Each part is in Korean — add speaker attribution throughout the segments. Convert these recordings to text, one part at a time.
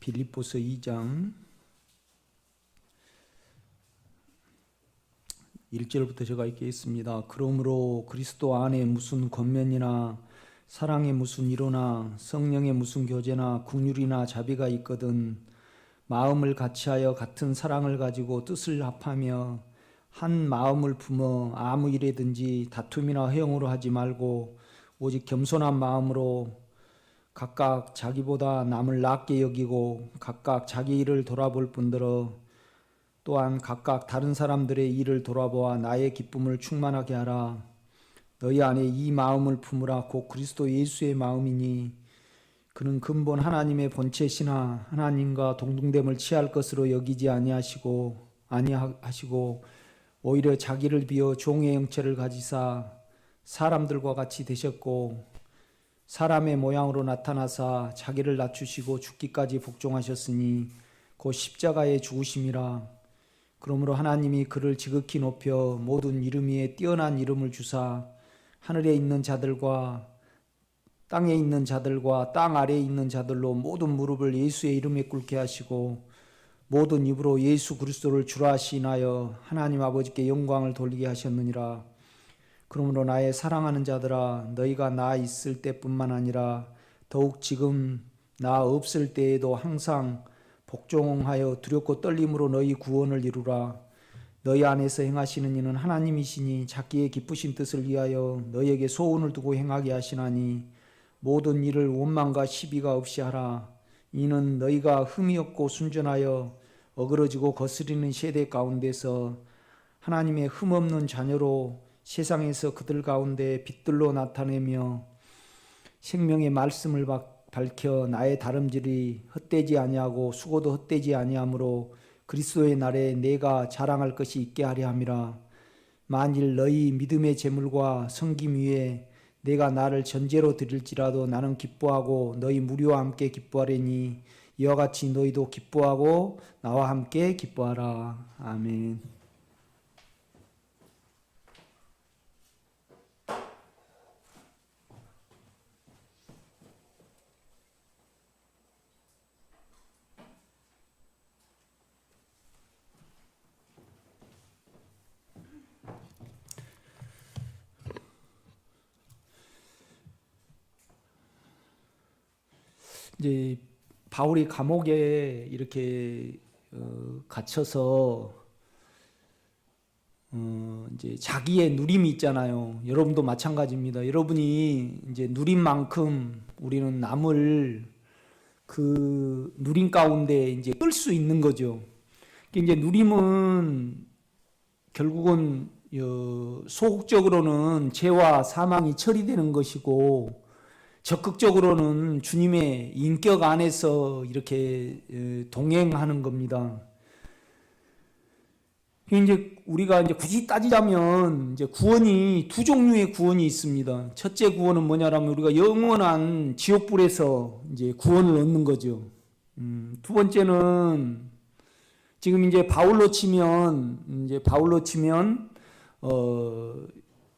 Speaker 1: 빌립보서 2장 1절부터 제가 읽겠습니다. 그러므로 그리스도 안에 무슨 권면이나 사랑의 무슨 위로나 성령의 무슨 교제나 긍휼이나 자비가 있거든 마음을 같이하여 같은 사랑을 가지고 뜻을 합하며 한 마음을 품어 아무 일에든지 다툼이나 허용으로 하지 말고 오직 겸손한 마음으로 각각 자기보다 남을 낫게 여기고 각각 자기 일을 돌아볼 뿐더러 또한 각각 다른 사람들의 일을 돌아보아 나의 기쁨을 충만하게 하라. 너희 안에 이 마음을 품으라. 곧 그리스도 예수의 마음이니 그는 근본 하나님의 본체시나 하나님과 동등됨을 취할 것으로 여기지 아니하시고 오히려 자기를 비어 종의 형체를 가지사 사람들과 같이 되셨고 사람의 모양으로 나타나사 자기를 낮추시고 죽기까지 복종하셨으니 곧 십자가에 죽으심이라. 그러므로 하나님이 그를 지극히 높여 모든 이름 위에 뛰어난 이름을 주사 하늘에 있는 자들과 땅에 있는 자들과 땅 아래에 있는 자들로 모든 무릎을 예수의 이름에 꿇게 하시고 모든 입으로 예수 그리스도를 주라 시인하여 하나님 아버지께 영광을 돌리게 하셨느니라. 그러므로 나의 사랑하는 자들아 너희가 나 있을 때뿐만 아니라 더욱 지금 나 없을 때에도 항상 복종하여 두렵고 떨림으로 너희 구원을 이루라. 너희 안에서 행하시는 이는 하나님이시니 자기의 기쁘신 뜻을 위하여 너희에게 소원을 두고 행하게 하시나니 모든 일을 원망과 시비가 없이 하라. 이는 너희가 흠이 없고 순전하여 어그러지고 거스리는 세대 가운데서 하나님의 흠 없는 자녀로 세상에서 그들 가운데 빛들로 나타내며 생명의 말씀을 밝혀 나의 다름질이 헛되지 아니하고 수고도 헛되지 아니하므로 그리스도의 날에 내가 자랑할 것이 있게 하려 함이라. 만일 너희 믿음의 제물과 섬김 위에 내가 나를 전제로 드릴지라도 나는 기뻐하고 너희 무리와 함께 기뻐하리니 이와 같이 너희도 기뻐하고 나와 함께 기뻐하라. 아멘. 이제 바울이 감옥에 이렇게 갇혀서 이제 자기의 누림이 있잖아요. 여러분도 마찬가지입니다. 여러분이 이제 누린 만큼 우리는 남을 그 누림 가운데 이제 끌 수 있는 거죠. 이제 누림은 결국은 소극적으로는 죄와 사망이 처리되는 것이고 적극적으로는 주님의 인격 안에서 이렇게 동행하는 겁니다. 이제 우리가 이제 굳이 따지자면 이제 구원이 두 종류의 구원이 있습니다. 첫째 구원은 뭐냐라면 우리가 영원한 지옥불에서 이제 구원을 얻는 거죠. 두 번째는 지금 이제 바울로 치면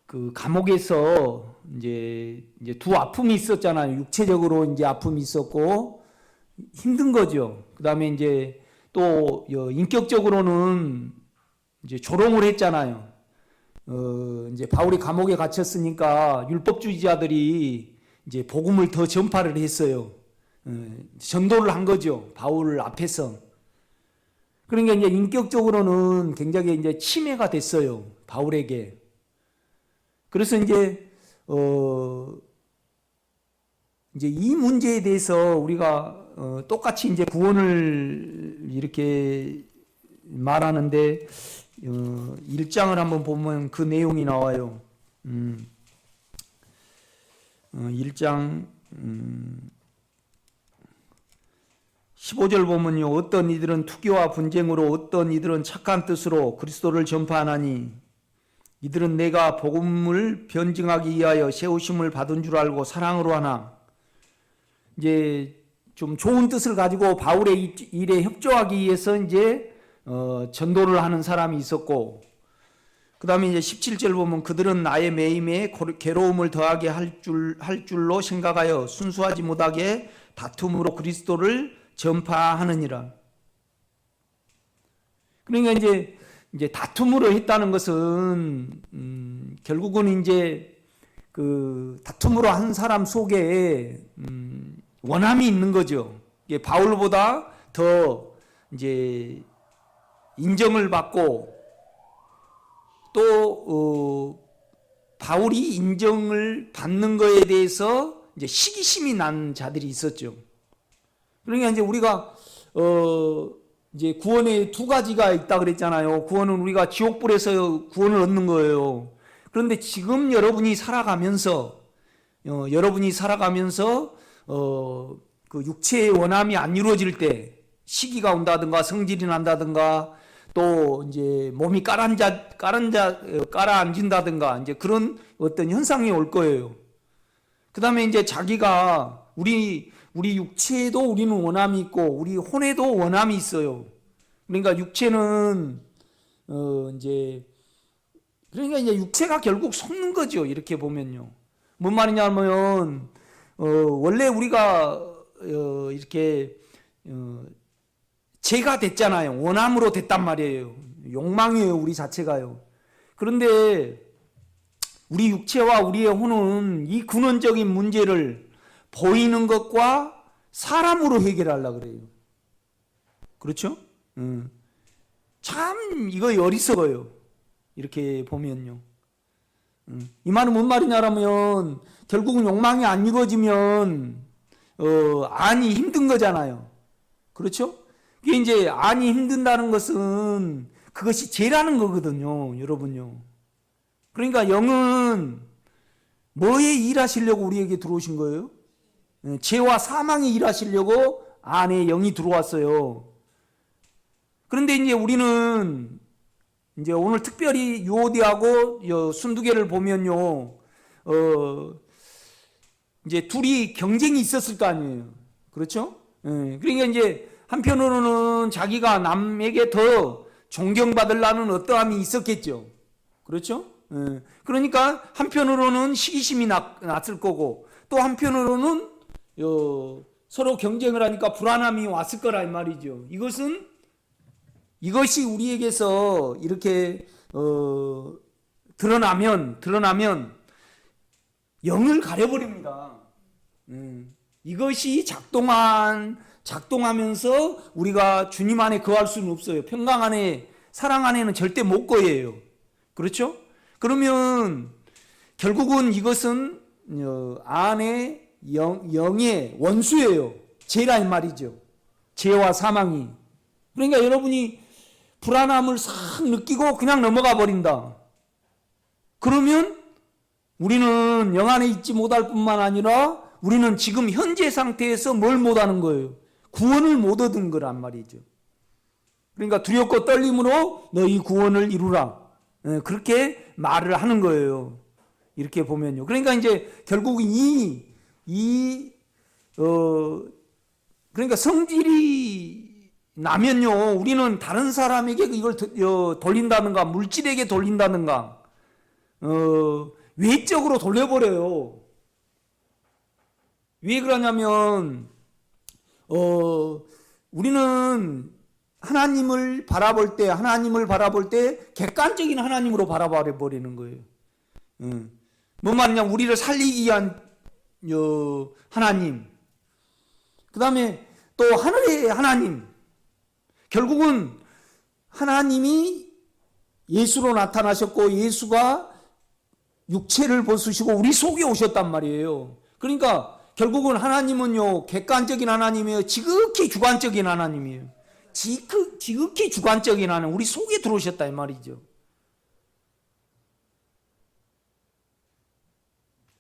Speaker 1: 그 감옥에서 이제 두 아픔이 있었잖아요. 육체적으로 이제 아픔이 있었고 힘든 거죠. 그다음에 이제 또 인격적으로는 이제 조롱을 했잖아요. 이제 바울이 감옥에 갇혔으니까 율법주의자들이 이제 복음을 더 전파를 했어요. 전도를 한 거죠. 바울 앞에서. 그러니까 이제 인격적으로는 굉장히 이제 침해가 됐어요. 바울에게. 그래서 이제 이 문제에 대해서 우리가 똑같이 이제 구원을 이렇게 말하는데 1장을 한번 보면 그 내용이 나와요. 1장 15절 보면요. 어떤 이들은 투기와 분쟁으로 어떤 이들은 착한 뜻으로 그리스도를 전파하나니 이들은 내가 복음을 변증하기 위하여 세우심을 받은 줄 알고 사랑으로 하나. 이제 좀 좋은 뜻을 가지고 바울의 일에 협조하기 위해서 이제 전도를 하는 사람이 있었고, 그 다음에 이제 17절 보면 그들은 나의 매임에 괴로움을 더하게 할 줄로 생각하여 순수하지 못하게 다툼으로 그리스도를 전파하느니라. 그러니까 이제 다툼으로 했다는 것은 결국은 이제 그 다툼으로 한 사람 속에 원함이 있는 거죠. 바울보다 더 이제 인정을 받고 또 바울이 인정을 받는 거에 대해서 이제 시기심이 난 자들이 있었죠. 그러니까 이제 우리가 이제 구원에 두 가지가 있다 그랬잖아요. 구원은 우리가 지옥불에서 구원을 얻는 거예요. 그런데 지금 여러분이 살아가면서 그 육체의 원함이 안 이루어질 때 시기가 온다든가 성질이 난다든가 또 이제 몸이 가라앉는다든가 이제 그런 어떤 현상이 올 거예요. 그 다음에 이제 자기가 우리 육체에도 우리는 원함이 있고 우리 혼에도 원함이 있어요. 그러니까 육체는 그러니까 이제 육체가 결국 속는 거죠. 이렇게 보면요. 뭔 말이냐면 원래 우리가 이렇게 죄가 됐잖아요. 원함으로 됐단 말이에요. 욕망이에요. 우리 자체가요. 그런데 우리 육체와 우리의 혼은 이 근원적인 문제를 보이는 것과 사람으로 해결하려고 그래요. 그렇죠? 참 이거 어리석어요. 이렇게 보면요. 이 말은 뭔 말이냐면 결국은 욕망이 안 이루어지면 안이 힘든 거잖아요. 그렇죠? 이게 이제 안이 힘든다는 것은 그것이 죄라는 거거든요. 여러분요. 그러니까 영은 뭐에 일하시려고 우리에게 들어오신 거예요? 죄와 사망에 일하시려고 안에 영이 들어왔어요. 그런데 이제 우리는 이제 오늘 특별히 유오디하고 순두개를 보면요, 이제 둘이 경쟁이 있었을 거 아니에요. 그렇죠? 그러니까 이제 한편으로는 자기가 남에게 더 존경받으려는 어떠함이 있었겠죠. 그렇죠? 그러니까 한편으로는 시기심이 났을 거고 또 한편으로는 서로 경쟁을 하니까 불안함이 왔을 거라 이 말이죠. 이것이 우리에게서 이렇게 드러나면 영을 가려버립니다. 이것이 작동하면서 우리가 주님 안에 거할 수는 없어요. 평강 안에, 사랑 안에는 절대 못 거예요. 그렇죠? 그러면 결국은 이것은 안에 영의 원수예요. 죄라 이 말이죠. 죄와 사망이. 그러니까 여러분이 불안함을 싹 느끼고 그냥 넘어가 버린다. 그러면 우리는 영 안에 있지 못할 뿐만 아니라 우리는 지금 현재 상태에서 뭘 못하는 거예요? 구원을 못 얻은 거란 말이죠. 그러니까 두렵고 떨림으로 너희 구원을 이루라. 그렇게 말을 하는 거예요. 이렇게 보면요. 그러니까 이제 결국 그러니까 성질이 나면요, 우리는 다른 사람에게 이걸 돌린다든가, 물질에게 돌린다든가, 외적으로 돌려버려요. 왜 그러냐면, 우리는 하나님을 바라볼 때 객관적인 하나님으로 바라버리는 거예요. 뭔 말이냐, 우리를 살리기 위한 하나님, 그 다음에 또 하늘의 하나님, 결국은 하나님이 예수로 나타나셨고 예수가 육체를 벗으시고 우리 속에 오셨단 말이에요. 그러니까 결국은 하나님은요, 객관적인 하나님이에요. 지극히 주관적인 하나님이에요. 지극히 주관적인 하나님, 우리 속에 들어오셨다 이 말이죠.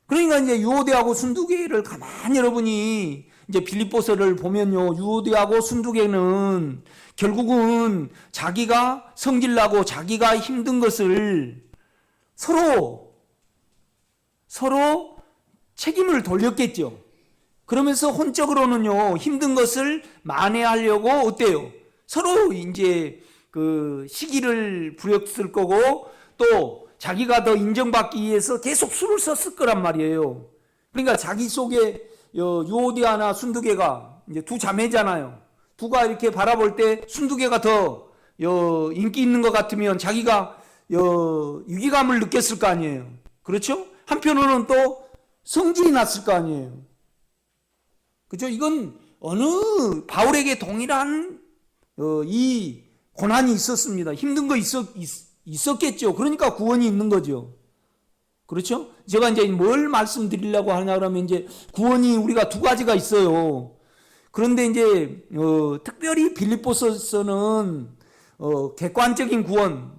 Speaker 1: 그러니까 이제 유오디하고 순두개를 가만히 여러분이 이제 빌립보서를 보면요, 유오디하고 순두개는 결국은 자기가 성질나고 자기가 힘든 것을 서로 책임을 돌렸겠죠. 그러면서 혼적으로는요, 힘든 것을 만회하려고 어때요? 서로 이제 그 시기를 부렸을 거고 또 자기가 더 인정받기 위해서 계속 수를 썼을 거란 말이에요. 그러니까 자기 속에 유오디아나 순두개가 이제 두 자매잖아요. 부가 이렇게 바라볼 때 순두개가 더 인기 있는 것 같으면 자기가 위기감을 느꼈을 거 아니에요. 그렇죠? 한편으로는 또 성질이 났을 거 아니에요. 그렇죠? 이건 어느 바울에게 동일한 이 고난이 있었습니다. 힘든 거 있었겠죠. 그러니까 구원이 있는 거죠. 그렇죠? 제가 이제 뭘 말씀드리려고 하냐 그러면 이제 구원이 우리가 두 가지가 있어요. 그런데 이제 특별히 빌립보서는 객관적인 구원,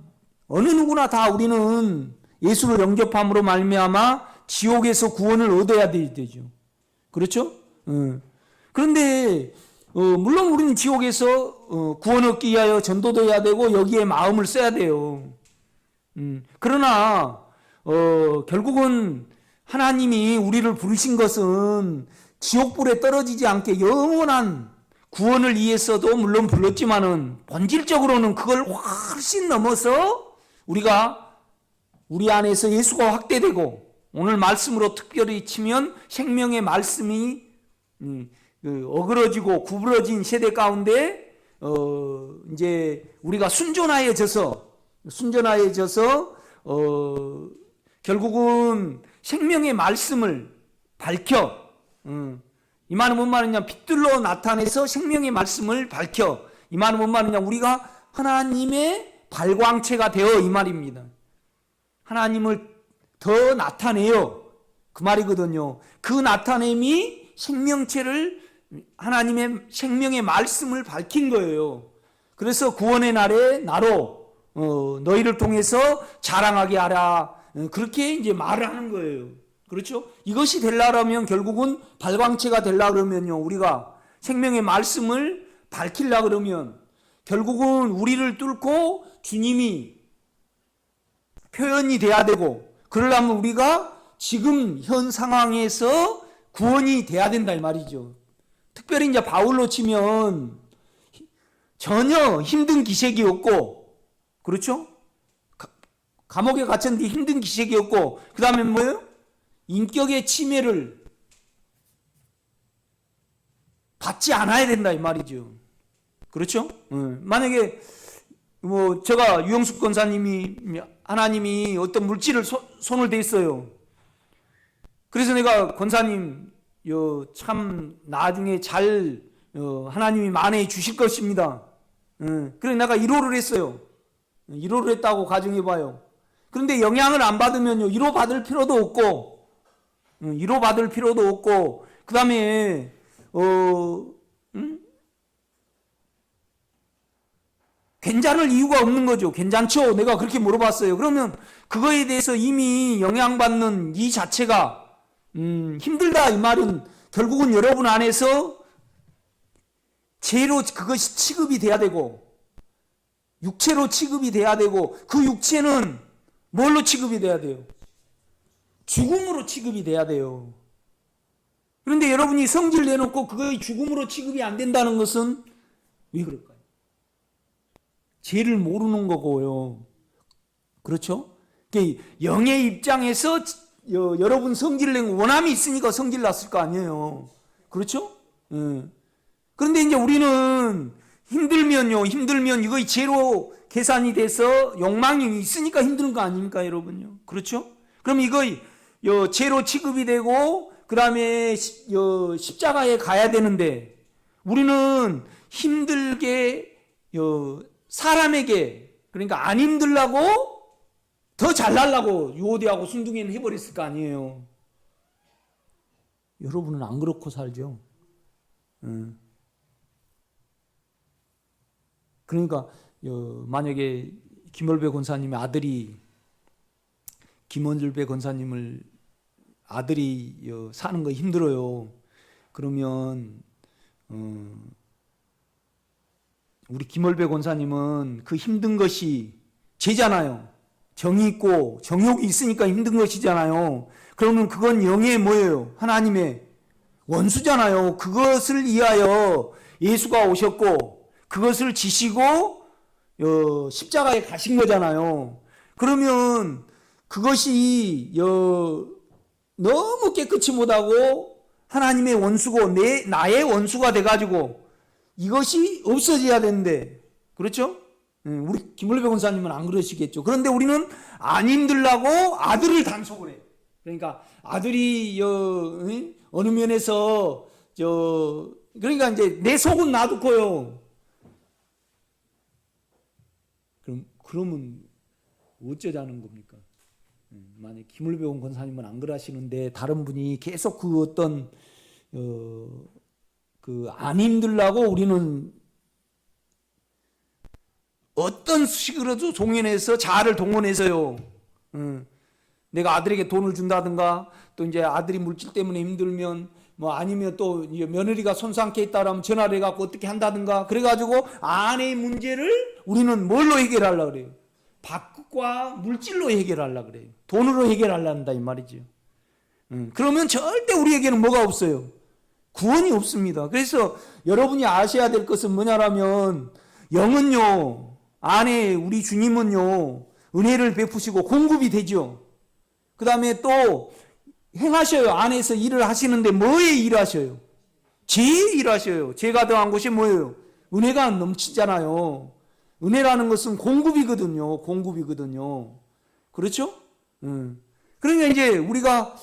Speaker 1: 어느 누구나 다 우리는 예수를 영접함으로 말미암아 지옥에서 구원을 얻어야 되죠. 그렇죠? 그런데 물론 우리는 지옥에서 구원 얻기 위하여 전도도 해야 되고 여기에 마음을 써야 돼요. 그러나 결국은 하나님이 우리를 부르신 것은 지옥불에 떨어지지 않게 영원한 구원을 위해서도 물론 불렀지만은 본질적으로는 그걸 훨씬 넘어서 우리가 우리 안에서 예수가 확대되고 오늘 말씀으로 특별히 치면 생명의 말씀이 어그러지고 구부러진 세대 가운데 이제 우리가 순전하여져서 결국은 생명의 말씀을 밝혀 이 말은 뭔 말이냐 빛들로 나타내서 생명의 말씀을 밝혀 이 말은 뭔 말이냐 우리가 하나님의 발광체가 되어 이 말입니다. 하나님을 더 나타내요 그 말이거든요. 그 나타냄이 생명체를 하나님의 생명의 말씀을 밝힌 거예요. 그래서 구원의 날에 나로 너희를 통해서 자랑하게 하라 그렇게 이제 말을 하는 거예요. 그렇죠? 이것이 되려면 결국은 발광체가 되려 그러면요 우리가 생명의 말씀을 밝히려 그러면 결국은 우리를 뚫고 주님이 표현이 돼야 되고 그러려면 우리가 지금 현 상황에서 구원이 돼야 된다 이 말이죠. 특별히 이제 바울로 치면 전혀 힘든 기색이 없고 그렇죠? 감옥에 갇혔는데 힘든 기색이 없고 그 다음에 뭐예요? 인격의 침해를 받지 않아야 된다 이 말이죠. 그렇죠? 만약에 뭐 제가 유영숙 권사님이 하나님이 어떤 물질을 손을 댔어요. 그래서 내가 권사님 참 나중에 잘 하나님이 만회해 주실 것입니다. 그래서 내가 1호를 했어요. 1호를 했다고 가정해봐요. 그런데 영향을 안 받으면요 1호 받을 필요도 없고 1호 받을 필요도 없고 그 다음에 괜찮을 이유가 없는 거죠. 괜찮죠? 내가 그렇게 물어봤어요. 그러면 그거에 대해서 이미 영향받는 이 자체가 힘들다 이 말은 결국은 여러분 안에서 죄로 그것이 취급이 돼야 되고 육체로 취급이 돼야 되고 그 육체는 뭘로 취급이 돼야 돼요? 죽음으로 취급이 돼야 돼요. 그런데 여러분이 성질 내놓고 그거의 죽음으로 취급이 안 된다는 것은 왜 그럴까요? 죄를 모르는 거고요. 그렇죠? 영의 입장에서 여러분 성질 내고 원함이 있으니까 성질 났을 거 아니에요. 그렇죠? 그런데 이제 우리는 힘들면 이거 죄로 계산이 돼서 욕망이 있으니까 힘든 거 아닙니까, 여러분요? 그렇죠? 그럼 이거 죄로 취급이 되고 그 다음에 십자가에 가야 되는데 우리는 힘들게 사람에게 그러니까 안 힘들라고 더 잘나려고 유오디하고 순둥이는 해버렸을 거 아니에요. 여러분은 안 그렇고 살죠. 그러니까 만약에 김월배 권사님의 아들이 김원줄배 권사님을 아들이 사는 거 힘들어요. 그러면 우리 김월배 권사님은 그 힘든 것이 죄잖아요. 정이 있고 정욕이 있으니까 힘든 것이잖아요. 그러면 그건 영의 뭐예요? 하나님의 원수잖아요. 그것을 위하여 예수가 오셨고 그것을 지시고 십자가에 가신 거잖아요. 그러면 그것이 너무 깨끗이 못하고 하나님의 원수고 나의 원수가 돼가지고 이것이 없어져야 되는데, 그렇죠? 우리 김을배 권사님은 안 그러시겠죠. 그런데 우리는 안 힘들라고 아들을 단속을 해요. 그러니까 아들이 어느 면에서 그러니까 이제 내 속은 놔두고요. 그러면 어쩌자는 겁니까? 만약 김을배 권사님은 안 그러시는데 다른 분이 계속 그 어떤 그 안 힘들라고 우리는 어떤 식으로도 동원해서 자아를 동원해서요. 내가 아들에게 돈을 준다든가 또 이제 아들이 물질 때문에 힘들면 뭐 아니면 또 며느리가 손상케 있다라면 전화를 해갖고 어떻게 한다든가 그래가지고 아내의 문제를 우리는 뭘로 해결하려고 그래요? 밥과 물질로 해결하려고 그래요. 돈으로 해결하려는다 이 말이죠. 그러면 절대 우리에게는 뭐가 없어요? 구원이 없습니다. 그래서 여러분이 아셔야 될 것은 뭐냐라면 영은요, 안에 우리 주님은요 은혜를 베푸시고 공급이 되죠. 그 다음에 또 행하셔요. 안에서 일을 하시는데 뭐에 일하셔요? 죄에 일하셔요. 죄가 더한 것이 뭐예요? 은혜가 넘치잖아요. 은혜라는 것은 공급이거든요. 공급이거든요. 그렇죠? 그러니까 이제 우리가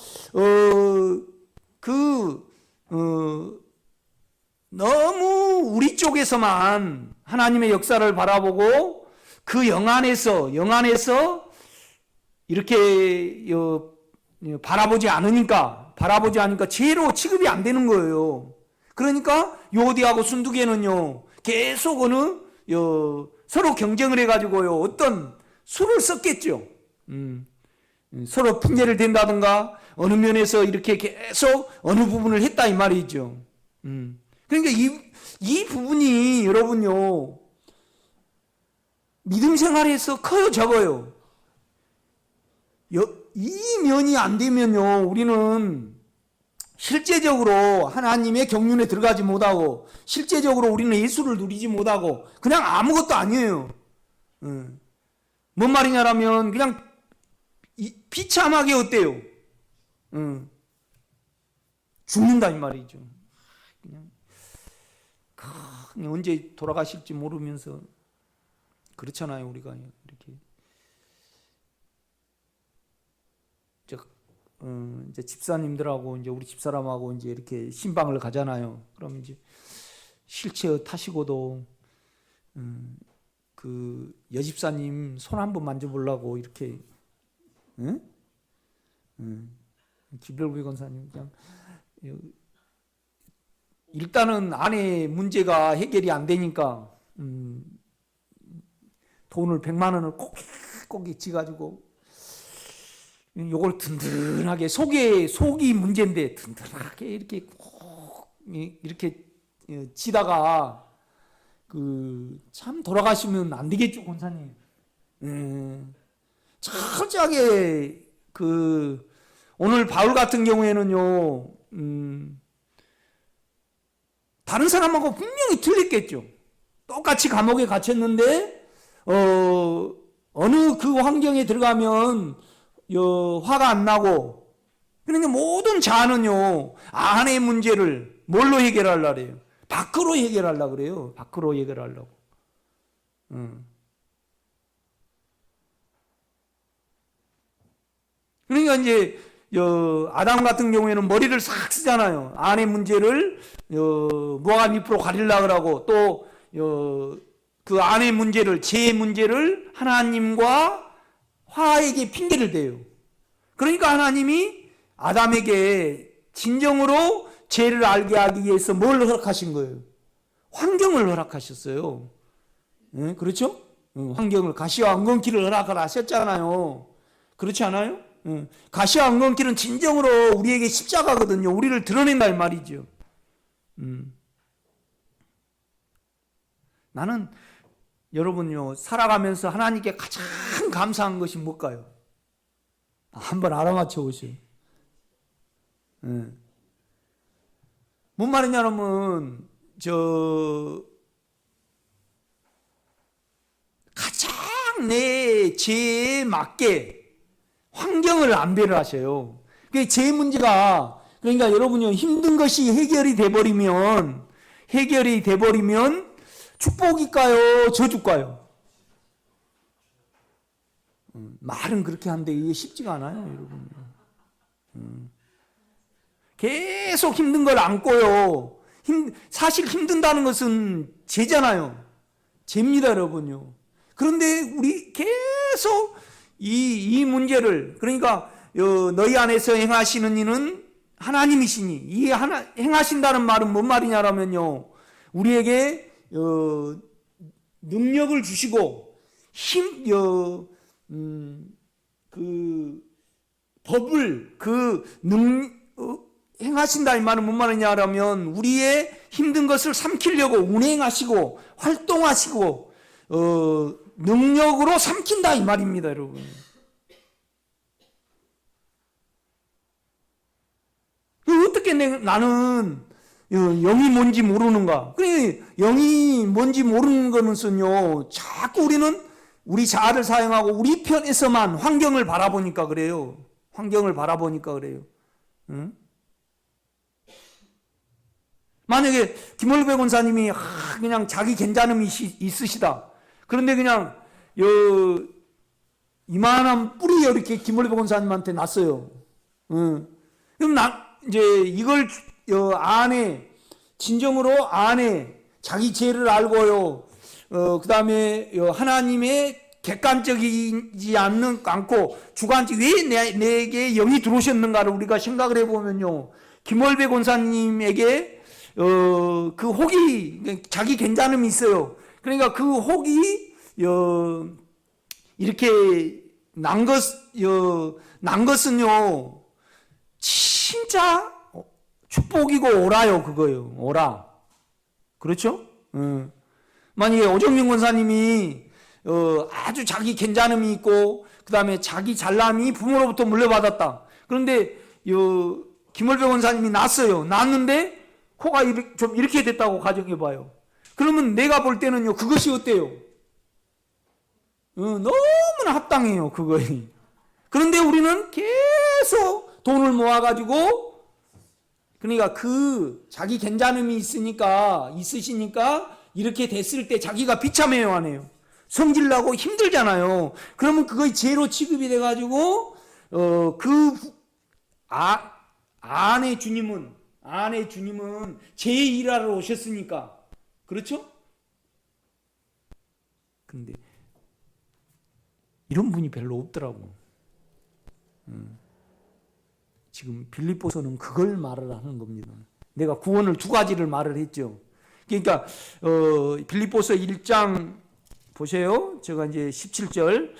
Speaker 1: 너무 우리 쪽에서만 하나님의 역사를 바라보고 그 영 안에서 이렇게 바라보지 않으니까 죄로 취급이 안 되는 거예요. 그러니까 요디하고 순두개는요 계속 서로 경쟁을 해가지고요 어떤 수를 썼겠죠. 서로 분열을 댄다든가 어느 면에서 이렇게 계속 어느 부분을 했다 이 말이죠. 그러니까 이 부분이 여러분요 믿음 생활에서 커요 적어요. 이 면이 안 되면요 우리는 실제적으로 하나님의 경륜에 들어가지 못하고 실제적으로 우리는 예수를 누리지 못하고 그냥 아무것도 아니에요. 뭔 말이냐라면 그냥 비참하게 어때요? 죽는다 이 말이죠. 그냥 언제 돌아가실지 모르면서 그렇잖아요. 우리가 이렇게 이제 집사님들하고 이제 우리 집사람하고 이제 이렇게 신방을 가잖아요. 그럼 이제 실체 타시고도 그 여집사님 손 한번 만져보려고 이렇게 김별구 권사님 그냥 일단은 아내 문제가 해결이 안 되니까 돈을 100만 원을 꼭꼭 지가지고 요걸 든든하게 속이 문제인데 든든하게 이렇게 꼭 이렇게 지다가 참 돌아가시면 안 되겠죠 권사님. 철저하게 오늘 바울 같은 경우에는요 다른 사람하고 분명히 틀렸겠죠. 똑같이 감옥에 갇혔는데 어느 그 환경에 들어가면 화가 안 나고 그러니까 모든 자는요 안의 문제를 뭘로 해결하려고 그래요? 밖으로 해결하려고 그래요. 밖으로 해결하려고. 그러니까 이제 아담 같은 경우에는 머리를 싹 쓰잖아요. 안의 문제를 무화과 잎으로 가리려고 하고 또 그 안의 문제를 죄의 문제를 하나님과 화에게 핑계를 대요. 그러니까 하나님이 아담에게 진정으로 죄를 알게 하기 위해서 뭘 허락하신 거예요? 환경을 허락하셨어요. 네, 그렇죠? 환경을 가시와 엉겅퀴를 허락을 하셨잖아요. 그렇지 않아요? 가시와 엉겅퀴는 진정으로 우리에게 십자가거든요. 우리를 드러낸다 이 말이죠. 나는 여러분요 살아가면서 하나님께 가장 감사한 것이 뭘까요? 한번 알아맞혀 보세요. 뭔 말이냐면 가장 내 죄에 맞게 환경을 안배를 하셔요. 제 문제가 그러니까 여러분요 힘든 것이 해결이 돼버리면 해결이 돼버리면 축복일까요? 저주일까요? 말은 그렇게 하는데 이게 쉽지가 않아요, 여러분. 계속 힘든 걸 안고요. 사실 힘든다는 것은 죄잖아요. 죄입니다, 여러분요. 그런데 우리 계속 이 문제를, 그러니까 너희 안에서 행하시는 이는 하나님이시니, 이 행하신다는 말은 뭔 말이냐라면요, 우리에게 능력을 주시고 법을 행하신다 이 말은 뭔 말이냐라면 우리의 힘든 것을 삼키려고 운행하시고 활동하시고 능력으로 삼킨다 이 말입니다, 여러분. 어떻게 나는 영이 뭔지 모르는가? 그러니까 영이 뭔지 모르는 것은요, 자꾸 우리는 우리 자아를 사용하고 우리 편에서만 환경을 바라보니까 그래요. 환경을 바라보니까 그래요. 응? 만약에 김월배 권사님이 그냥 자기 괜찮음이 있으시다. 그런데 그냥 이만한 뿌리 이렇게 김월배 권사님한테 났어요. 응. 그럼 이제 이걸 안에 진정으로 안에 자기 죄를 알고요. 그 다음에 하나님의 객관적이지 않고 주관적, 왜 내게 영이 들어오셨는가를 우리가 생각을 해보면요, 김월배 권사님에게 그 혹이, 자기 괜찮음이 있어요. 그러니까 그 혹이 이렇게 난 것은요 진짜 축복이고 오라요, 그거요. 오라. 그렇죠? 만약에 오정민 권사님이 아주 자기 괜찮음이 있고 그 다음에 자기 잘남이 부모로부터 물려받았다. 그런데 김월배 권사님이 낳았어요. 낳았는데 코가 좀 이렇게 됐다고 가정해봐요. 그러면 내가 볼 때는요, 그것이 어때요? 너무나 합당해요, 그거에. 그런데 우리는 계속 돈을 모아가지고, 그러니까 자기 괜찮음이 있으시니까 이렇게 됐을 때 자기가 비참해요, 안 해요? 성질나고 힘들잖아요. 그러면 그거의 죄로 취급이 돼가지고 안에 주님은 죄의 일하러 오셨으니까, 그렇죠? 근데 이런 분이 별로 없더라고. 지금 빌립보서는 그걸 말을 하는 겁니다. 내가 구원을 두 가지를 말을 했죠. 그러니까 빌립보서 1장 보세요. 제가 이제 17절,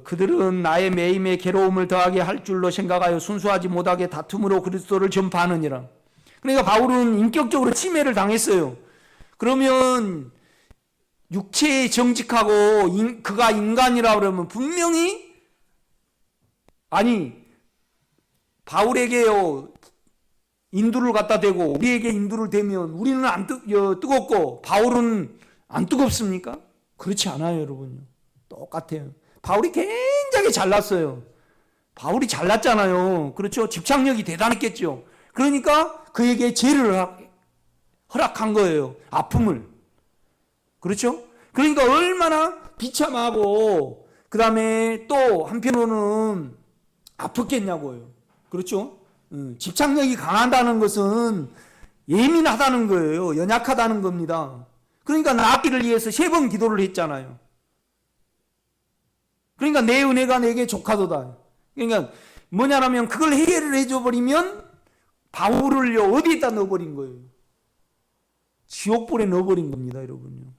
Speaker 1: 그들은 나의 매임에 괴로움을 더하게 할 줄로 생각하여 순수하지 못하게 다툼으로 그리스도를 전파하느니라. 그러니까 바울은 인격적으로 침해를 당했어요. 그러면 육체에 정직하고 그가 인간이라 그러면 분명히, 아니 바울에게요 인두를 갖다 대고 우리에게 인두를 대면 우리는 뜨겁고 바울은 안 뜨겁습니까? 그렇지 않아요, 여러분. 똑같아요. 바울이 굉장히 잘났어요. 바울이 잘났잖아요. 그렇죠? 집착력이 대단했겠죠. 그러니까 그에게 죄를 허락한 거예요. 아픔을. 그렇죠? 그러니까 얼마나 비참하고 그 다음에 또 한편으로는 아팠겠냐고요. 그렇죠? 집착력이 강하다는 것은 예민하다는 거예요. 연약하다는 겁니다. 그러니까 낫기를 위해서 3번 기도를 했잖아요. 그러니까 내 은혜가 내게 족하도다. 그러니까 뭐냐라면 그걸 해결을 해줘버리면 바울을요 어디에다 넣어버린 거예요? 지옥불에 넣어버린 겁니다, 여러분요.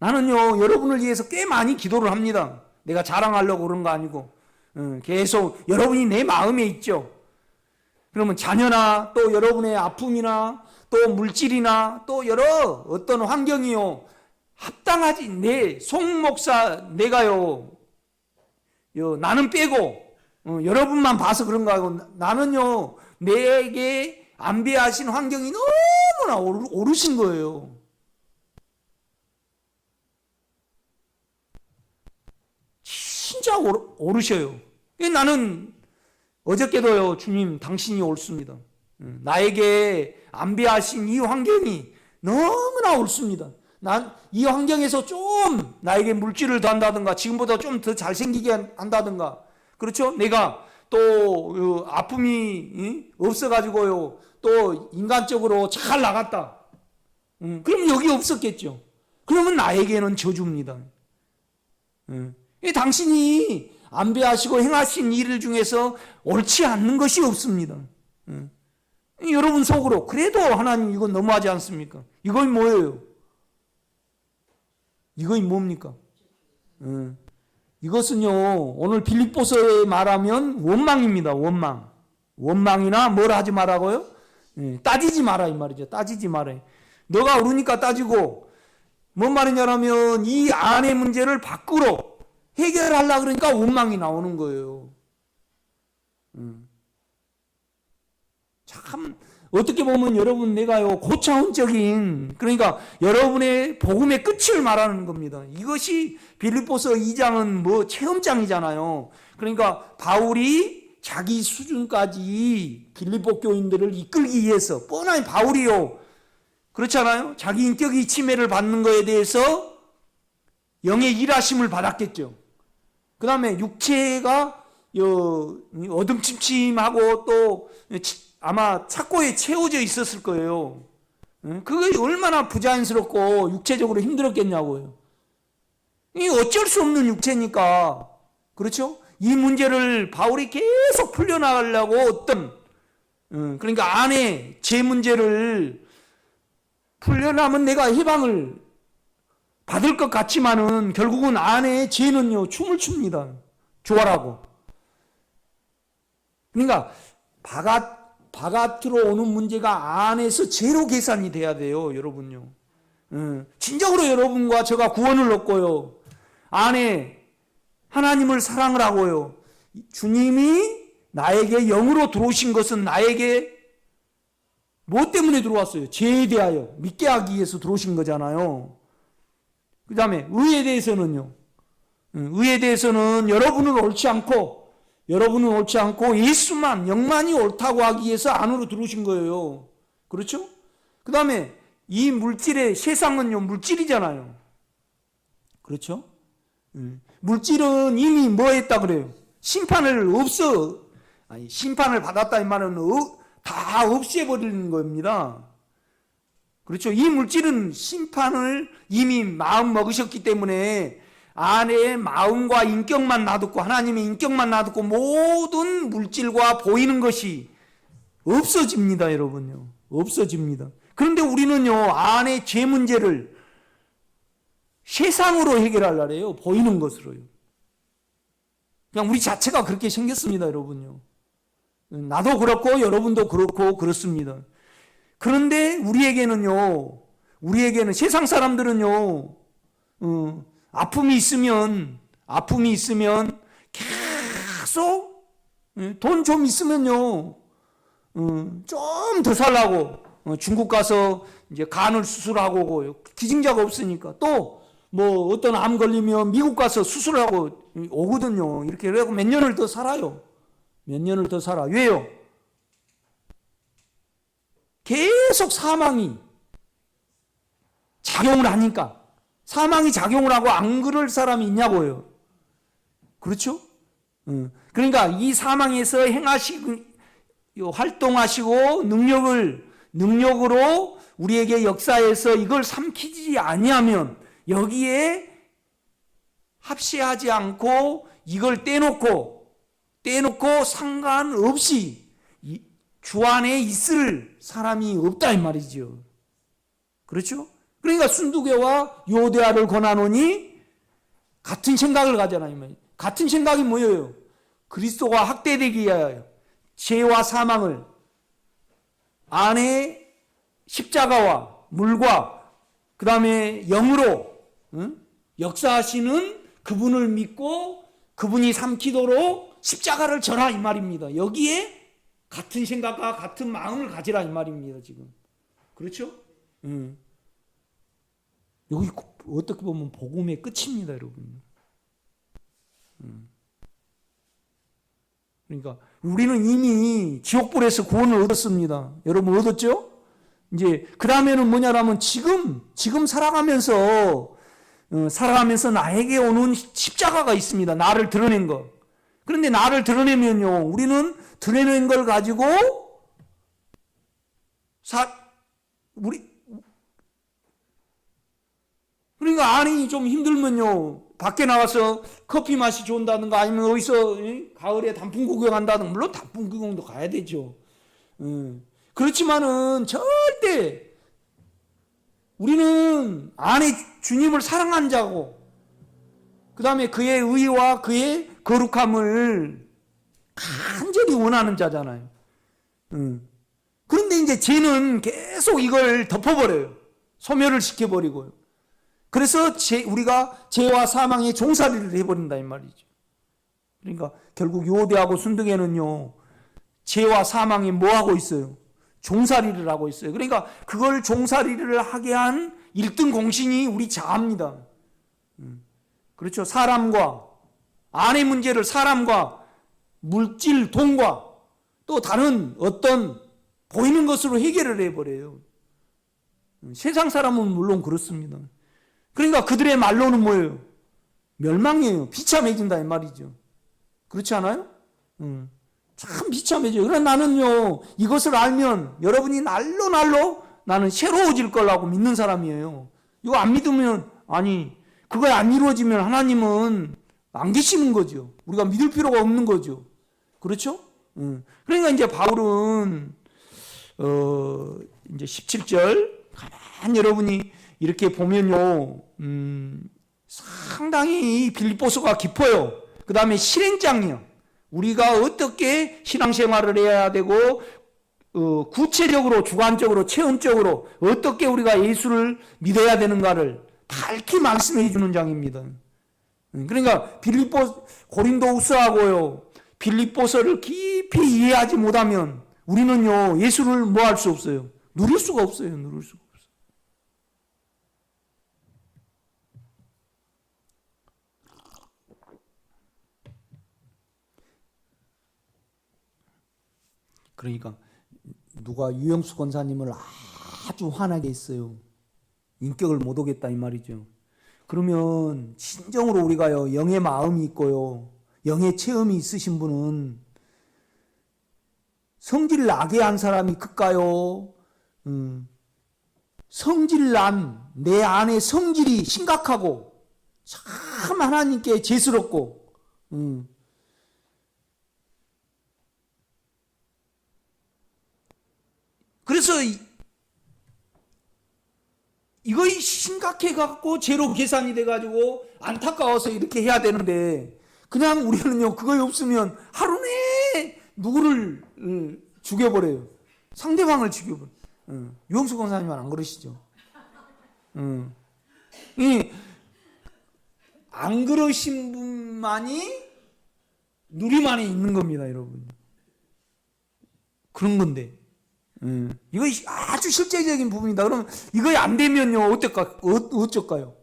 Speaker 1: 나는요 여러분을 위해서 꽤 많이 기도를 합니다. 내가 자랑하려고 그런 거 아니고 계속 여러분이 내 마음에 있죠. 그러면 자녀나 또 여러분의 아픔이나 또 물질이나 또 여러 어떤 환경이요 합당하지. 내 송목사 내가요 나는 빼고 여러분만 봐서 그런 거 하고, 나는요 내게 안배하신 환경이 너무나 오르신 거예요. 진짜 오르셔요. 나는 어저께도요 주님 당신이 옳습니다. 나에게 안배하신 이 환경이 너무나 옳습니다. 난 이 환경에서 좀 나에게 물질을 더한다든가 지금보다 좀 더 잘생기게 한다든가, 그렇죠? 내가 또 아픔이 없어가지고요 또 인간적으로 잘 나갔다. 그럼 여기 없었겠죠. 그러면 나에게는 저주입니다. 당신이 안배하시고 행하신 일 중에서 옳지 않는 것이 없습니다. 여러분 속으로 그래도 하나님 이건 너무하지 않습니까? 이건 뭐예요? 이건 뭡니까? 이것은요 오늘 빌립보서에 말하면 원망입니다. 원망. 원망이나 뭘 하지 말라고요? 따지지 마라 이 말이죠. 따지지 마라. 너가 옳으니까 따지고, 뭔 말이냐면 이 안의 문제를 밖으로 해결하려고 그러니까 원망이 나오는 거예요. 참 어떻게 보면 여러분 내가요 고차원적인, 그러니까 여러분의 복음의 끝을 말하는 겁니다. 이것이 빌립보서 2장은 뭐 체험장이잖아요. 그러니까 바울이 자기 수준까지 빌립보 교인들을 이끌기 위해서, 뻔하니 바울이요 그렇잖아요. 자기 인격이 침해를 받는 것에 대해서 영의 일하심을 받았겠죠. 그 다음에 육체가 어둠침침하고 또 아마 착고에 채워져 있었을 거예요. 그게 얼마나 부자연스럽고 육체적으로 힘들었겠냐고요. 이 어쩔 수 없는 육체니까, 그렇죠? 이 문제를 바울이 계속 풀려나가려고 그러니까 안에 제 문제를 풀려나면 내가 해방을 받을 것 같지만은 결국은 안에 죄는요 춤을 춥니다. 좋아라고. 그러니까 바깥으로 오는 문제가 안에서 죄로 계산이 돼야 돼요, 여러분요. 진정으로 여러분과 제가 구원을 얻고요, 안에 하나님을 사랑을 하고요, 주님이 나에게 영으로 들어오신 것은 나에게 뭐 때문에 들어왔어요? 죄에 대하여 믿게 하기 위해서 들어오신 거잖아요. 그 다음에 의에 대해서는요, 의에 대해서는 여러분은 옳지 않고 예수만, 영만이 옳다고 하기 위해서 안으로 들어오신 거예요. 그렇죠? 그 다음에 이 물질의, 세상은요 물질이잖아요. 그렇죠? 물질은 이미 뭐 했다 그래요? 심판을 받았다 이 말은 다 없애버리는 겁니다. 그렇죠? 이 물질은 심판을 이미 마음 먹으셨기 때문에 안에 마음과 인격만 놔두고, 하나님의 인격만 놔두고 모든 물질과 보이는 것이 없어집니다, 여러분요. 없어집니다. 그런데 우리는요 안에 죄 문제를 세상으로 해결하려고 해요. 보이는 것으로요. 그냥 우리 자체가 그렇게 생겼습니다, 여러분요. 나도 그렇고 여러분도 그렇고 그렇습니다. 그런데 우리에게는 세상 사람들은요 아픔이 있으면 계속 돈 좀 있으면요 좀 더 살라고 중국 가서 이제 간을 수술하고 오고요. 기증자가 없으니까 또 뭐 어떤 암 걸리면 미국 가서 수술하고 오거든요. 이렇게 그래갖고 몇 년을 더 살아요. 몇 년을 더 살아. 왜요? 계속 사망이 작용을 하니까. 사망이 작용을 하고 안 그럴 사람이 있냐고요. 그렇죠? 그러니까 이 사망에서 활동하시고 능력으로 우리에게 역사에서 이걸 삼키지 아니하면, 여기에 합세하지 않고 이걸 떼놓고 상관없이 주 안에 있을 사람이 없다 이 말이죠. 그렇죠? 그러니까 순두개와 요대아를 권하노니 같은 생각을 가잖아요. 같은 생각이 뭐예요? 그리스도가 학대되기 위하여 죄와 사망을 안에 십자가와 물과 그 다음에 영으로 역사하시는 그분을 믿고 그분이 삼키도록 십자가를 져라 이 말입니다. 여기에 같은 생각과 같은 마음을 가지라 이 말입니다. 지금 그렇죠? 여기 어떻게 보면 복음의 끝입니다, 여러분. 그러니까 우리는 이미 지옥불에서 구원을 얻었습니다. 여러분 얻었죠? 이제 그 다음에는 뭐냐라면 지금 살아가면서 나에게 오는 십자가가 있습니다. 나를 드러낸 거. 그런데 나를 드러내면요, 우리는 드러낸 걸 가지고 그러니까 안이 좀 힘들면요, 밖에 나가서 커피 맛이 좋다든가 아니면 어디서 가을에 단풍 구경한다든가, 물론 단풍 구경도 가야 되죠. 그렇지만은 절대 우리는 안에 주님을 사랑한 자고, 그 다음에 그의 의와 그의 거룩함을 간절히 원하는 자잖아요. 그런데 이제 죄는 계속 이걸 덮어버려요. 소멸을 시켜버리고요. 그래서 우리가 죄와 사망의 종살이를 해버린다 이 말이죠. 그러니까 결국 요대하고 순둥이는요, 죄와 사망이 뭐 하고 있어요? 종살이를 하고 있어요. 그러니까 그걸 종살이를 하게 한 1등 공신이 우리 자아입니다. 그렇죠. 사람과 안의 문제를 사람과 물질, 돈과 또 다른 어떤 보이는 것으로 해결을 해버려요. 세상 사람은 물론 그렇습니다. 그러니까 그들의 말로는 뭐예요? 멸망이에요. 비참해진다 이 말이죠. 그렇지 않아요? 참 비참해져요. 그러나 나는요, 이것을 알면 여러분이 날로 나는 새로워질 거라고 믿는 사람이에요. 이거 안 믿으면, 아니 그거 안 이루어지면 하나님은 안 계시는 거죠. 우리가 믿을 필요가 없는 거죠. 그렇죠? 그러니까 이제 바울은 이제 17절 가만히 여러분이 이렇게 보면요, 상당히 빌립보서가 깊어요. 그 다음에 실행장이요. 우리가 어떻게 신앙생활을 해야 되고, 구체적으로, 주관적으로, 체험적으로 어떻게 우리가 예수를 믿어야 되는가를 밝히 말씀해 주는 장입니다. 그러니까 고린도후서하고요, 빌립보서를 깊이 이해하지 못하면 우리는요, 예수를 뭐 할 수 없어요? 누릴 수가 없어요. 누릴 수가 없어요. 그러니까 누가 유영수 권사님을 아주 화나게 했어요. 인격을 못 오겠다 이 말이죠. 그러면 진정으로 우리가요, 영의 마음이 있고요, 영의 체험이 있으신 분은 성질 나게 한 사람이 클까요? 성질난 내 안의 성질이 심각하고 참 하나님께 죄스럽고, 그래서 이거 심각해갖고 죄로 계산이 돼가지고 안타까워서 이렇게 해야 되는데, 그냥 우리는요, 그거 없으면 하루 내에 누구를 죽여버려요. 상대방을 죽여버려요. 유영수 권사님은 안 그러시죠? 안 그러신 분만이 누림 안에 있는 겁니다, 여러분. 그런 건데. 이거 아주 실제적인 부분이다. 그러면 이거 안 되면요, 어쩔까요?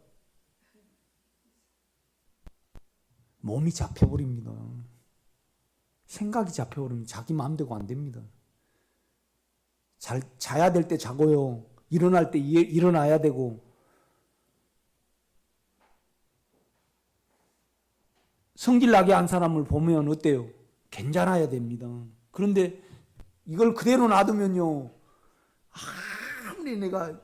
Speaker 1: 몸이 잡혀버립니다. 생각이 잡혀버리면 자기 마음대로 안 됩니다. 자야 될 때 자고요, 일어날 때 일어나야 되고, 성질나게 한 사람을 보면 어때요? 괜찮아야 됩니다. 그런데 이걸 그대로 놔두면요, 아무리 내가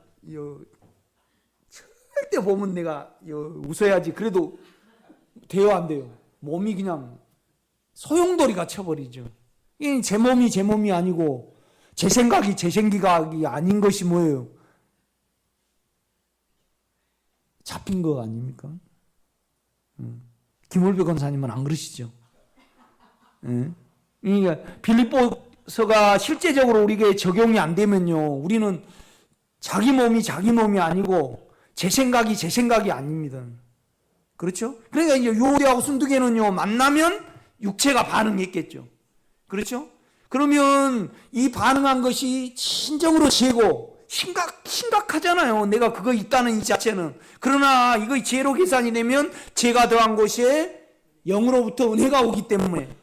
Speaker 1: 절대 보면 내가 웃어야지 그래도 돼요, 안 돼요? 몸이 그냥 소용돌이가 쳐버리죠. 제 몸이 제 몸이 아니고 제 생각이 제 생각이 아닌 것이 뭐예요? 잡힌 거 아닙니까? 김월배 권사님은 안 그러시죠? 그러니까 빌립보서가 실제적으로 우리에게 적용이 안 되면요, 우리는 자기 몸이 아니고 제 생각이 아닙니다. 그렇죠? 그러니까 이제 요대하고 순두개는요, 만나면 육체가 반응했겠죠. 그렇죠? 그러면 이 반응한 것이 진정으로 죄고 심각하잖아요. 내가 그거 있다는 이 자체는. 그러나 이거 죄로 계산이 되면 죄가 더한 곳에 영으로부터 은혜가 오기 때문에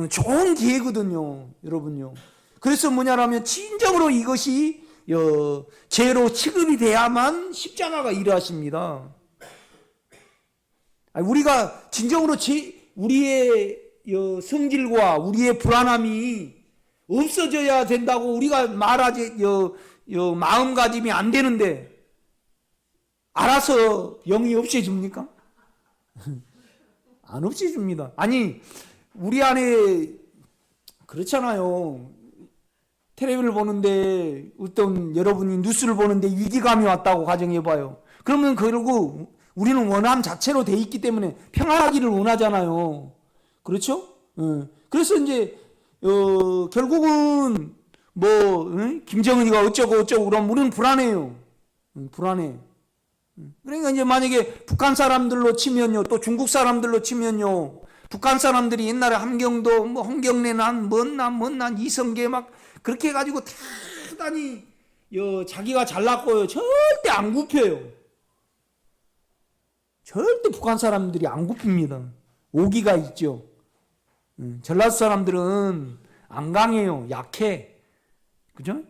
Speaker 1: 좋은 기회거든요, 여러분요. 그래서 뭐냐라면 진정으로 이것이 죄로 취급이 돼야만 십자가가 일하십니다. 우리가 진정으로 우리의 성질과 우리의 불안함이 없어져야 된다고 우리가 말하지 마음가짐이 안 되는데 알아서 영이 없애줍니까? 안 없애줍니다. 아니 우리 안에 그렇잖아요. 텔레비를 보는데 어떤 여러분이 뉴스를 보는데 위기감이 왔다고 가정해봐요. 그러면 결국 우리는 원함 자체로 돼 있기 때문에 평안하기를 원하잖아요. 그렇죠? 그래서 이제 결국은 김정은이가 어쩌고 그러면 우리는 불안해요. 불안해. 그러니까 이제 만약에 북한 사람들로 치면요, 또 중국 사람들로 치면요, 북한 사람들이 옛날에 함경도 홍경래난 뭔난 이성계 막 그렇게 해가지고 대단히 자기가 잘났고요, 절대 안 굽혀요. 절대 북한 사람들이 안 굽힙니다. 오기가 있죠. 전라도 사람들은 안 강해요. 약해. 그죠?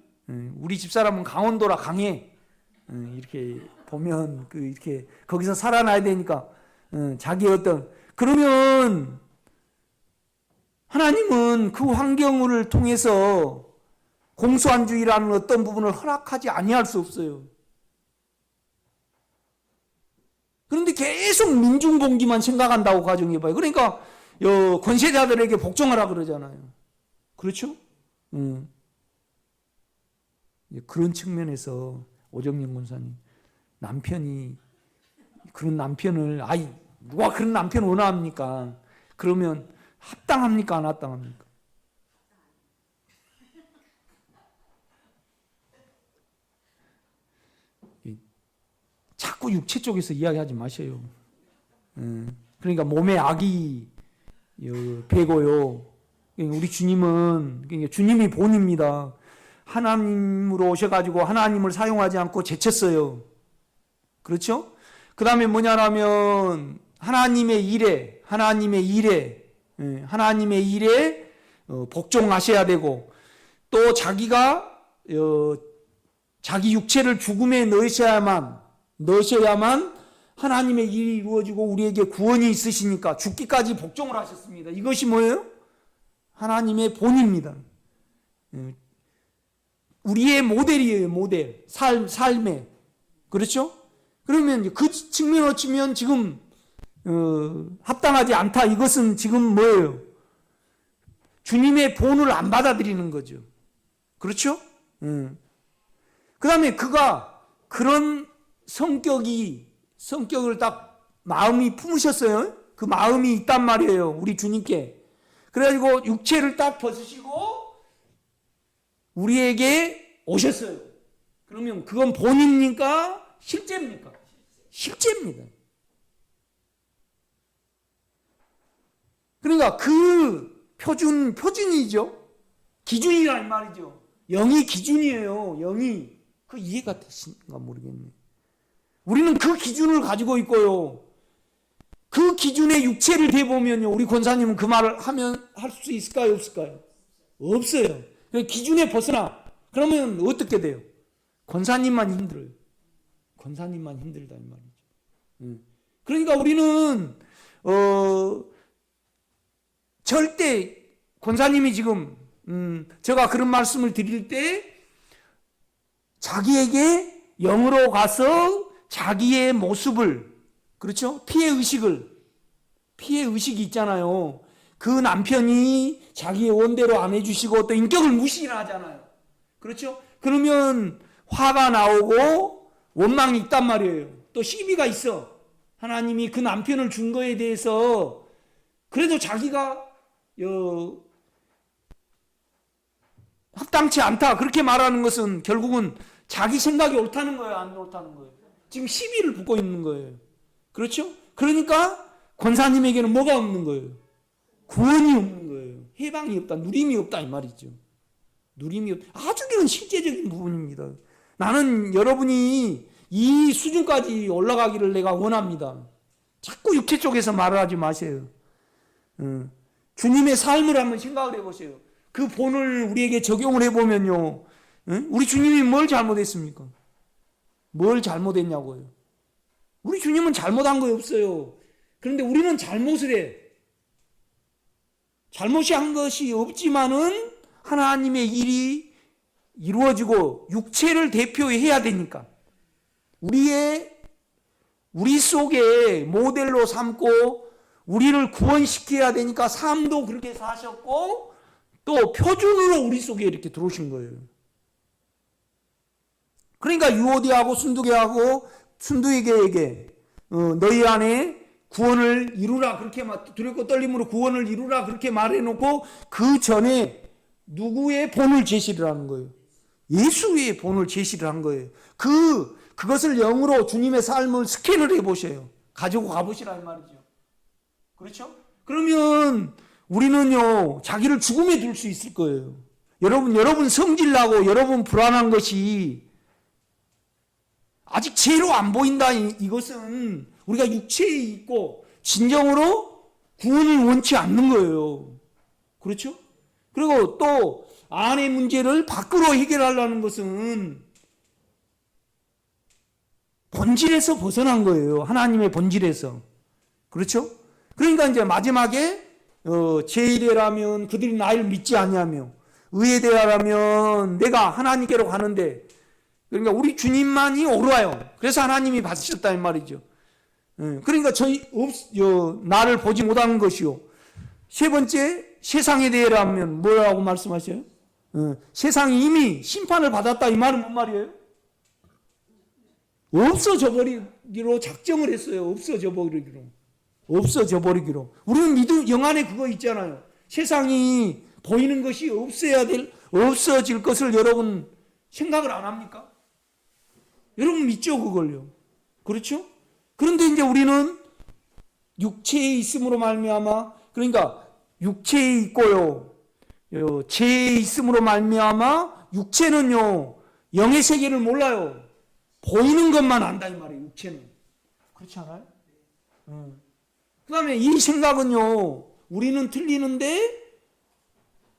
Speaker 1: 우리 집사람은 강원도라 강해. 이렇게 보면 이렇게 거기서 살아나야 되니까 자기 그러면 하나님은 그 환경을 통해서 공수한주의라는 어떤 부분을 허락하지 아니할 수 없어요. 그런데 계속 민중봉기만 생각한다고 가정해봐요. 그러니까 권세자들에게 복종하라 그러잖아요. 그렇죠? 그런 측면에서 오정영 권사님, 남편이 그런 남편을 누가 그런 남편 원합니까? 그러면 합당합니까? 안 합당합니까? 자꾸 육체 쪽에서 이야기하지 마셔요. 그러니까 몸에 악이 배고요. 우리 주님은 주님이 본입니다. 하나님으로 오셔가지고 하나님을 사용하지 않고 제쳤어요. 그렇죠? 그 다음에 뭐냐라면 하나님의 일에 복종하셔야 되고, 또 자기가 자기 육체를 죽음에 넣으셔야만 하나님의 일이 이루어지고 우리에게 구원이 있으시니까 죽기까지 복종을 하셨습니다. 이것이 뭐예요? 하나님의 본입니다. 우리의 모델이에요. 모델. 삶의. 그렇죠? 그러면 그 측면으로 치면 지금 합당하지 않다. 이것은 지금 뭐예요? 주님의 본을 안 받아들이는 거죠. 그렇죠? 그 다음에 그가 그런 성격을 딱 마음이 품으셨어요. 그 마음이 있단 말이에요. 우리 주님께. 그래가지고 육체를 딱 벗으시고 우리에게 오셨어요. 그러면 그건 본입니까? 실제입니까? 실제입니다. 그러니까 그 표준이죠. 기준이란 말이죠. 영이 기준이에요. 영이. 그 이해가 되신가 모르겠네. 우리는 그 기준을 가지고 있고요. 그 기준에 육체를 대보면요. 우리 권사님은 그 말을 할 수 있을까요? 없을까요? 없어요. 기준에 벗어나. 그러면 어떻게 돼요? 권사님만 힘들어요. 권사님만 힘들다 이 말이죠. 그러니까 우리는 절대 권사님이 지금 제가 그런 말씀을 드릴 때 자기에게 영으로 가서 자기의 모습을, 그렇죠? 피해 의식이 있잖아요. 그 남편이 자기의 원대로 안 해주시고 또 인격을 무시하잖아요. 그렇죠? 그러면 화가 나오고 원망이 있단 말이에요. 또 시비가 있어. 하나님이 그 남편을 준 거에 대해서 그래도 자기가 합당치 않다 그렇게 말하는 것은 결국은 자기 생각이 옳다는 거예요, 안 옳다는 거예요? 지금 시비를 붙고 있는 거예요. 그렇죠? 그러니까 권사님에게는 뭐가 없는 거예요? 구원이 없는 거예요. 해방이 없다, 누림이 없다 이 말이죠. 누림이 없다. 아주 그런 실제적인 부분입니다. 나는 여러분이 이 수준까지 올라가기를 내가 원합니다. 자꾸 육체 쪽에서 말을 하지 마세요. 주님의 삶을 한번 생각을 해보세요. 그 본을 우리에게 적용을 해보면요. 응? 우리 주님이 뭘 잘못했습니까? 뭘 잘못했냐고요. 우리 주님은 잘못한 거 없어요. 그런데 우리는 잘못을 해. 잘못이 한 것이 없지만은 하나님의 일이 이루어지고 육체를 대표해야 되니까 우리 속에 모델로 삼고 우리를 구원시켜야 되니까 삶도 그렇게 사셨고 또 표준으로 우리 속에 이렇게 들어오신 거예요. 그러니까 유오디하고 순두개에게 너희 안에 구원을 이루라 그렇게 두렵고 떨림으로 구원을 이루라 그렇게 말해놓고 그 전에 누구의 본을 제시를 하는 거예요? 예수의 본을 제시를 한 거예요. 그것을 영으로 주님의 삶을 스캔을 해보셔요. 가지고 가보시라 이 말이죠. 그렇죠? 그러면 우리는요 자기를 죽음에 둘 수 있을 거예요. 여러분 성질나고 여러분 불안한 것이 아직 죄로 안 보인다. 이것은 우리가 육체에 있고 진정으로 구원을 원치 않는 거예요. 그렇죠? 그리고 또 안의 문제를 밖으로 해결하려는 것은 본질에서 벗어난 거예요. 하나님의 본질에서. 그렇죠? 그러니까 이제 마지막에 제1회라면 그들이 나를 믿지 않냐며 의에 대하라면 내가 하나님께로 가는데 그러니까 우리 주님만이 옳아요. 그래서 하나님이 받으셨다 이 말이죠. 그러니까 나를 보지 못하는 것이요. 세 번째 세상에 대하라면 뭐라고 말씀하셔요? 세상이 이미 심판을 받았다 이 말은 뭔 말이에요? 없어져 버리기로 작정을 했어요. 없어져 버리기로. 우리는 영 안에 그거 있잖아요. 세상이 보이는 것이 없어질 것을 여러분 생각을 안 합니까? 여러분 믿죠 그걸요. 그렇죠? 그런데 이제 우리는 육체에 있음으로 말미암아 그러니까 육체에 있고요. 죄에 있음으로 말미암아 육체는요 영의 세계를 몰라요. 보이는 것만 안다 이 말이에요. 육체는. 그렇지 않아요? 그 다음에 이 생각은요 우리는 틀리는데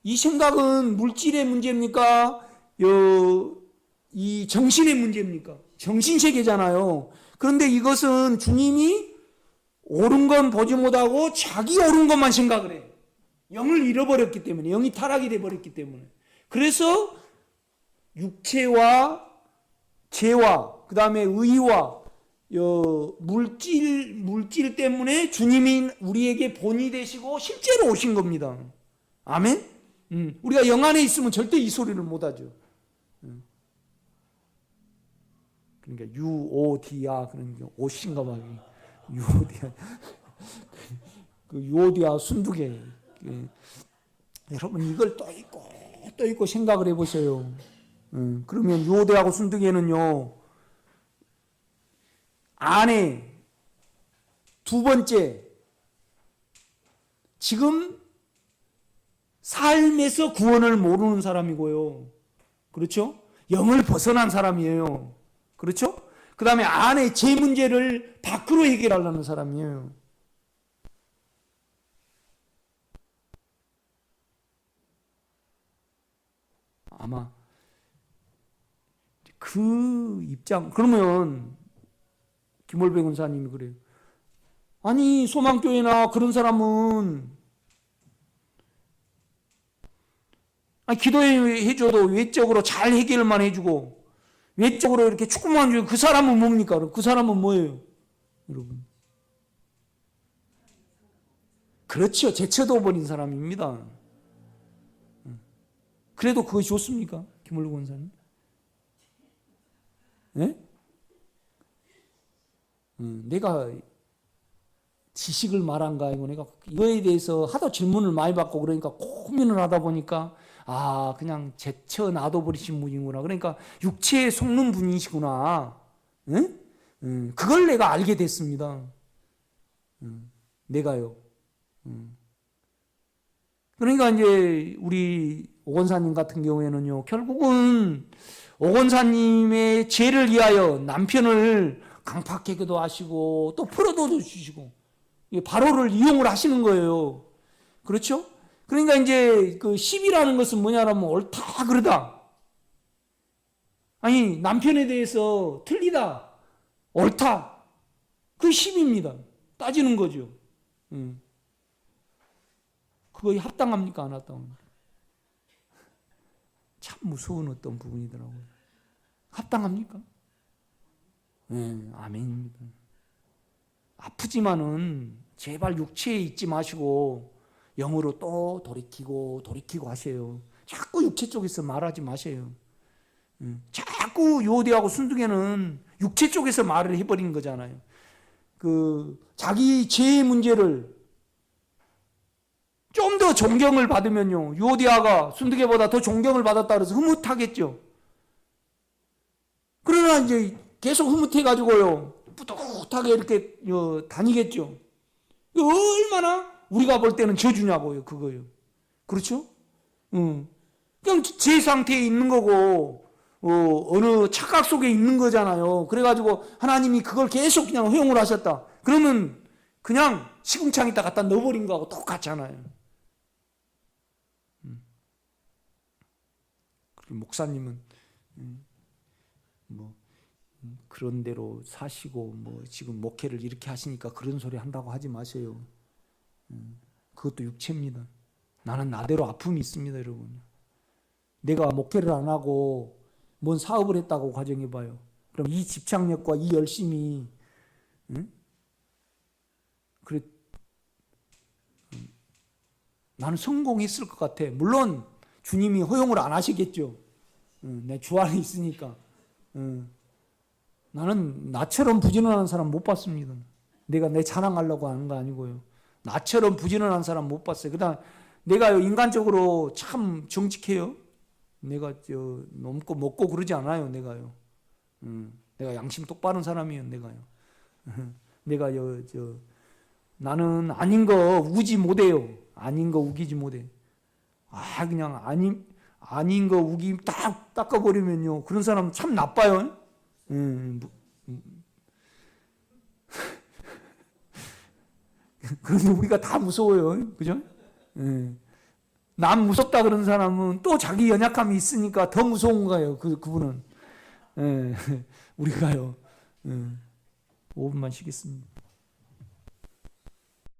Speaker 1: 이 생각은 물질의 문제입니까? 이 정신의 문제입니까? 정신세계잖아요. 그런데 이것은 주님이 옳은 건 보지 못하고 자기 옳은 것만 생각을 해요. 영을 잃어버렸기 때문에, 영이 타락이 되어버렸기 때문에. 그래서 육체와 죄와 그 다음에 의와 물질 때문에 주님이 우리에게 본이 되시고 실제로 오신 겁니다. 아멘? 우리가 영 안에 있으면 절대 이 소리를 못하죠. 그러니까 유오디아 그러니까 오신가 봐요. 유오디아 그 유오디아 순두개. 여러분 이걸 또 있고 생각을 해보세요. 그러면 유오디아하고 순두개는요 안에 두 번째 지금 삶에서 구원을 모르는 사람이고요. 그렇죠? 영을 벗어난 사람이에요. 그렇죠? 그 다음에 안에 제 문제를 밖으로 해결하려는 사람이에요. 아마 그 입장 그러면 김월배 권사님이 그래요. 아니 소망교회나 그런 사람은 기도해줘도 외적으로 잘 해결만 해주고 외적으로 이렇게 축구만 주고 그 사람은 뭡니까? 그 사람은 뭐예요? 여러분 그렇죠. 제쳐둬버린 사람입니다. 그래도 그것이 좋습니까? 김월배 권사님? 네? 내가 지식을 말한가 이거 내가 이거에 대해서 하도 질문을 많이 받고 그러니까 고민을 하다 보니까 그냥 제쳐 놔둬버리신 분이구나. 그러니까 육체에 속는 분이시구나. 응? 그걸 내가 알게 됐습니다. 내가요. 그러니까 이제 우리 오건사님 같은 경우에는요 결국은 오건사님의 죄를 위하여 남편을 강팍하게도 하시고 또 풀어도 주시고 바로를 이용을 하시는 거예요. 그렇죠? 그러니까 이제 그 10이라는 것은 뭐냐면 옳다 그러다. 아니 남편에 대해서 틀리다, 옳다, 그 힘입니다. 따지는 거죠. 그거 합당합니까? 안 합당합니까? 참 무서운 어떤 부분이더라고요. 합당합니까? 아멘입니다. 아프지만은 제발 육체에 있지 마시고 영으로 또 돌이키고 하세요. 자꾸 육체 쪽에서 말하지 마세요. 자꾸 요대하고 순둥이는 육체 쪽에서 말을 해버린 거잖아요. 자기 죄의 문제를 좀 더 존경을 받으면요, 요디아가 순두개보다 더 존경을 받았다 그래서 흐뭇하겠죠. 그러나 이제 계속 흐뭇해가지고요, 뿌듯하게 이렇게 다니겠죠. 얼마나 우리가 볼 때는 저주냐고요, 그거요. 그렇죠? 그냥 제 상태에 있는 거고, 어느 착각 속에 있는 거잖아요. 그래가지고 하나님이 그걸 계속 그냥 허용을 하셨다. 그러면 그냥 시궁창에다 갖다 넣어버린 거하고 똑같잖아요. 목사님은 뭐 그런 대로 사시고 뭐 지금 목회를 이렇게 하시니까 그런 소리 한다고 하지 마세요. 그것도 육체입니다. 나는 나대로 아픔이 있습니다, 여러분. 내가 목회를 안 하고 뭔 사업을 했다고 가정해봐요. 그럼 이 집착력과 이 열심이, 그래, 나는 성공했을 것 같아. 물론 주님이 허용을 안 하시겠죠. 내 주 안에 있으니까. 나는 나처럼 부지런한 사람 못 봤습니다. 내가 내 자랑하려고 하는 거 아니고요. 나처럼 부지런한 사람 못 봤어요. 그다음 내가 인간적으로 참 정직해요. 내가 넘고 먹고 그러지 않아요. 내가요. 내가 양심 똑바른 사람이에요. 내가요. 내가 나는 아닌 거 우기지 못해요. 아닌 거 우기지 못해. 그냥 아닌 거 우기 딱 닦아버리면요, 그런 사람 참 나빠요. 그런데 우리가 다 무서워요. 그죠? 남 무섭다 그런 사람은 또 자기 연약함이 있으니까 더 무서운 거예요. 그분은. 우리가요. 5분만 쉬겠습니다.